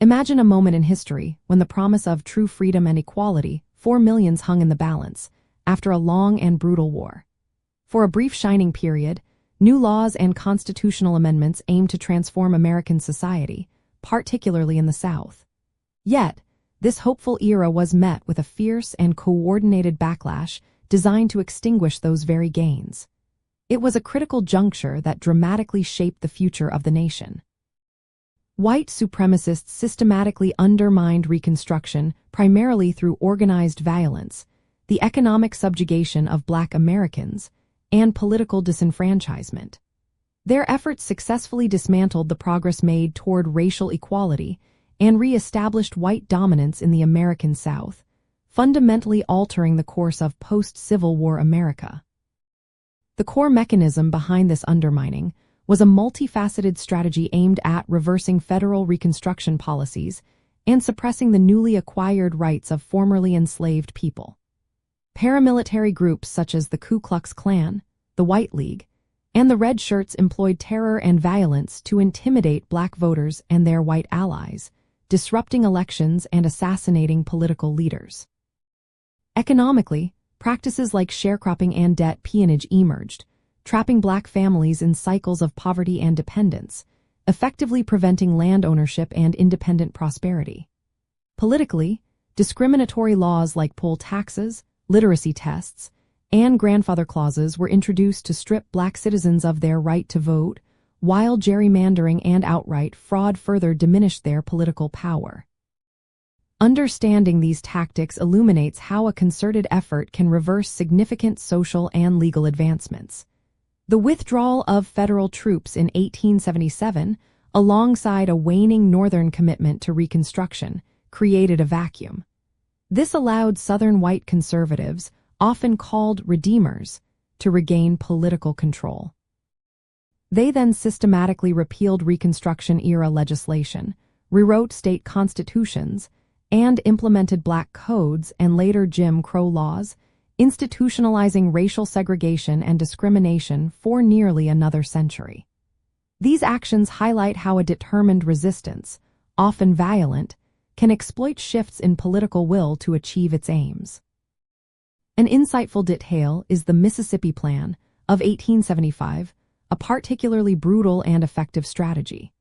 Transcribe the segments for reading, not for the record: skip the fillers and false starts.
Imagine a moment in history when the promise of true freedom and equality for millions hung in the balance after a long and brutal war. For a brief shining period, new laws and constitutional amendments aimed to transform American society, particularly in the South. Yet, this hopeful era was met with a fierce and coordinated backlash designed to extinguish those very gains. It was a critical juncture that dramatically shaped the future of the nation. White supremacists systematically undermined Reconstruction primarily through organized violence, the economic subjugation of Black Americans, and political disenfranchisement. Their efforts successfully dismantled the progress made toward racial equality and re-established white dominance in the American South, fundamentally altering the course of post-Civil War America. The core mechanism behind this undermining was a multifaceted strategy aimed at reversing federal Reconstruction policies and suppressing the newly acquired rights of formerly enslaved people. Paramilitary groups such as the Ku Klux Klan, the White League, and the Red Shirts employed terror and violence to intimidate Black voters and their white allies, disrupting elections and assassinating political leaders. Economically, practices like sharecropping and debt peonage emerged, trapping Black families in cycles of poverty and dependence, effectively preventing land ownership and independent prosperity. Politically, discriminatory laws like poll taxes, literacy tests, and grandfather clauses were introduced to strip Black citizens of their right to vote, while gerrymandering and outright fraud further diminished their political power. Understanding these tactics illuminates how a concerted effort can reverse significant social and legal advancements. The withdrawal of federal troops in 1877, alongside a waning Northern commitment to Reconstruction, created a vacuum. This allowed Southern white conservatives, often called redeemers, to regain political control. They then systematically repealed Reconstruction-era legislation, rewrote state constitutions, and implemented Black codes and later Jim Crow laws, institutionalizing racial segregation and discrimination for nearly another century. These actions highlight how a determined resistance, often violent, can exploit shifts in political will to achieve its aims. An insightful detail is the Mississippi Plan of 1875, a particularly brutal and effective strategy.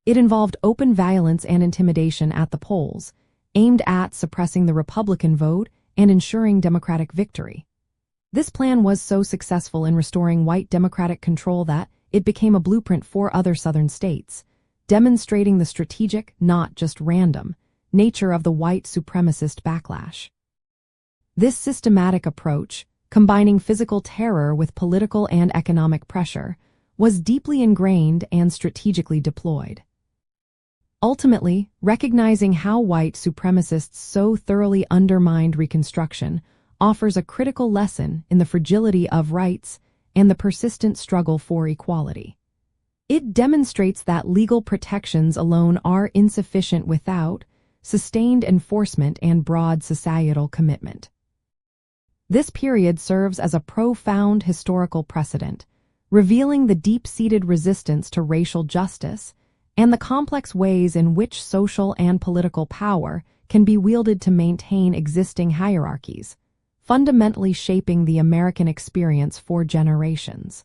It involved open violence and intimidation at the polls, aimed at suppressing the Republican vote and ensuring Democratic victory. This plan was so successful in restoring white Democratic control that it became a blueprint for other Southern states, demonstrating the strategic, not just random, nature of the white supremacist backlash. This systematic approach, combining physical terror with political and economic pressure, was deeply ingrained and strategically deployed. Ultimately, recognizing how white supremacists so thoroughly undermined Reconstruction offers a critical lesson in the fragility of rights and the persistent struggle for equality. It demonstrates that legal protections alone are insufficient without sustained enforcement and broad societal commitment. This period serves as a profound historical precedent, revealing the deep-seated resistance to racial justice and the complex ways in which social and political power can be wielded to maintain existing hierarchies, fundamentally shaping the American experience for generations.